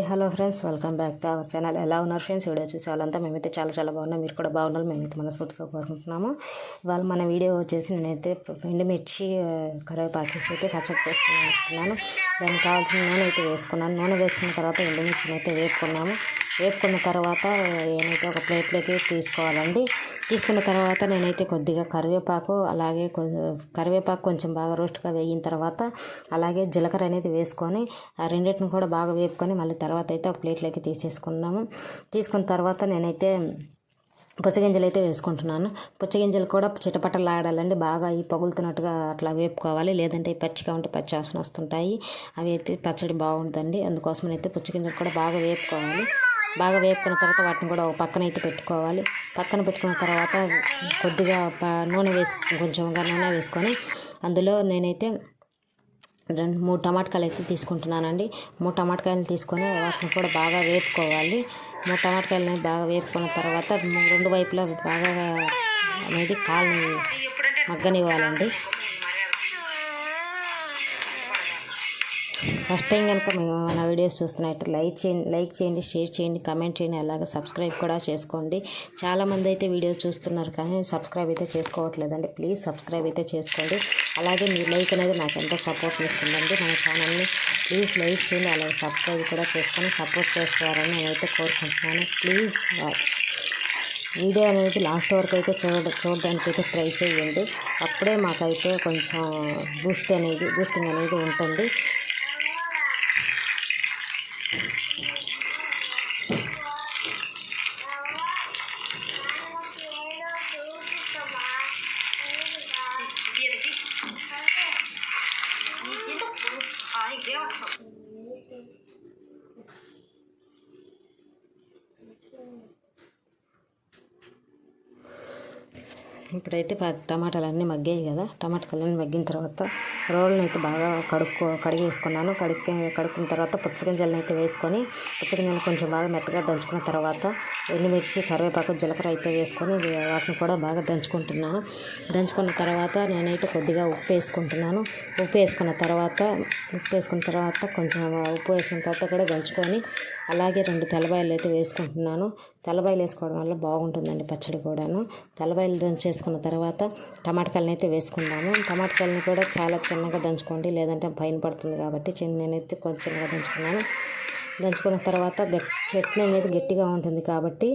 Hello friends, welcome back to our channel. ఎలా ఉన్నారు friends? Video చూసే వాళ్ళంతా మేమైతే చాలా బాగున్నాం. మీరు కూడా బాగున్నారు, మేమైతే మనస్ఫూర్తిగా కోరుకుంటున్నాము. ఇవాళ మన వీడియో వచ్చేసి నేనైతే ఎండుమిర్చి కరివేపాకు అయితే పచ్చడి చేసుకున్నాను. దానికి కావాల్సిన నూనె అయితే వేసుకున్నాను. నూనె వేసుకున్న తర్వాత ఎండుమిర్చిని అయితే వేపుకున్న తర్వాత నేనైతే ఒక ప్లేట్లోకి తీసుకోవాలండి. తీసుకున్న తర్వాత నేనైతే కొద్దిగా కరివేపాకు కొంచెం బాగా రోస్ట్గా వేగిన తర్వాత అలాగే జీలకర్ర అనేది వేసుకొని ఆ రెండింటిని కూడా బాగా వేపుకొని మళ్ళీ తర్వాత అయితే ఒక ప్లేట్లోకి తీసేసుకున్నాము. తీసుకున్న తర్వాత నేనైతే పుచ్చగింజలు అయితే వేసుకుంటున్నాను. పుచ్చగింజలు కూడా చిటపటలాడాలండి, బాగా ఈ పగులుతున్నట్టుగా అట్లా వేపుకోవాలి, లేదంటే పచ్చిగా ఉంటే పచ్చి వాసన వస్తుంటాయి. అవి అయితే పచ్చడి బాగుంటుంది. అందుకోసం అయితే పుచ్చగింజలు కూడా బాగా వేపుకోవాలి. బాగా వేపుకున్న తర్వాత వాటిని కూడా ఒక పక్కన అయితే పెట్టుకోవాలి. పక్కన పెట్టుకున్న తర్వాత కొద్దిగా కొంచెంగా నూనె వేసుకొని అందులో నేనైతే 2-3 టమాటకాయలు అయితే తీసుకుంటున్నానండి. 3 టమాటకాయలు తీసుకొని వాటిని కూడా బాగా వేపుకోవాలి. 3 టమాటకాయలని బాగా వేపుకున్న తర్వాత 2 వైపులా బాగా అనేది కాళ్ళని మగ్గనివ్వాలండి. ఫస్ట్ టైం కనుక మన వీడియోస్ చూస్తున్నట్టు లైక్ చేయండి, షేర్ చేయండి, కామెంట్ చేయండి, అలాగే సబ్స్క్రైబ్ కూడా చేసుకోండి. చాలామంది అయితే వీడియో చూస్తున్నారు కానీ సబ్స్క్రైబ్ అయితే చేసుకోవట్లేదండి. ప్లీజ్ సబ్స్క్రైబ్ అయితే చేసుకోండి. అలాగే మీ లైక్ అనేది నాకు ఎంతో సపోర్ట్ ఇస్తుందండి. మన ఛానల్ని ప్లీజ్ లైక్ చేయండి, అలాగే సబ్స్క్రైబ్ కూడా చేసుకొని సపోర్ట్ చేస్తారని నేనైతే కోరుకుంటున్నాను. ప్లీజ్ వాచ్ వీడియో అనేది లాస్ట్ వరకు అయితే చూడడానికి అయితే ట్రై చేయండి. అప్పుడే మాకైతే కొంచెం బూస్టింగ్ అనేది ఉంటుంది. ఇప్పుడైతే టమాటాలన్నీ మగ్గాయి కదా. టమాటాలన్నీ మగ్గిన తర్వాత రోళ్ళని అయితే బాగా కడిగేసుకున్నాను. కడుక్కున్న తర్వాత పుచ్చగింజలను అయితే వేసుకొని పుచ్చగింజలు కొంచెం బాగా మెత్తగా దంచుకున్న తర్వాత ఎండుమిర్చి, కరివేపాకు, జీలకర్ర అయితే వేసుకొని వాటిని కూడా బాగా దంచుకుంటున్నాను. దంచుకున్న తర్వాత నేనైతే కొద్దిగా ఉప్పు వేసుకుంటున్నాను. ఉప్పు వేసుకున్న తర్వాత కొంచెం ఉప్పు వేసుకున్న తర్వాత కూడా దంచుకొని అలాగే 2 తెల్లబాయలు అయితే వేసుకుంటున్నాను. తెల్లబాయలు వేసుకోవడం వల్ల బాగుంటుందండి పచ్చడి కూడాను. తెల్లబాయలు దంచేసుకున్న తర్వాత టమాటకాయలను అయితే వేసుకుందాము. టమాటకాయలను కూడా చాలా చిన్నగా దంచుకోండి, లేదంటే పైన పడుతుంది కాబట్టి నేనైతే కొంచెం చిన్నగా దంచుకున్నాను. దంచుకున్న తర్వాత చట్నీ అనేది గట్టిగా ఉంటుంది కాబట్టి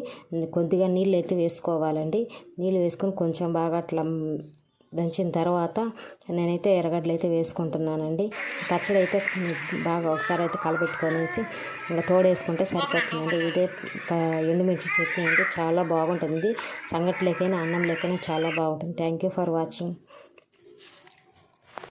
కొద్దిగా నీళ్ళు అయితే వేసుకోవాలండి. నీళ్ళు వేసుకొని కొంచెం బాగా అట్లా దంచిన తర్వాత నేనైతే ఎర్రగడ్డలు అయితే వేసుకుంటున్నానండి. పచ్చడి అయితే బాగా ఒకసారి అయితే కలపెట్టుకొనేసి ఇంకా తోడేసుకుంటే సరిపోతుందండి. ఇదే ఎండుమిర్చి చట్నీ అంటే చాలా బాగుంటుంది. సంగటిలోకైనా అన్నంలోకైనా చాలా బాగుంటుంది. Thank you for watching.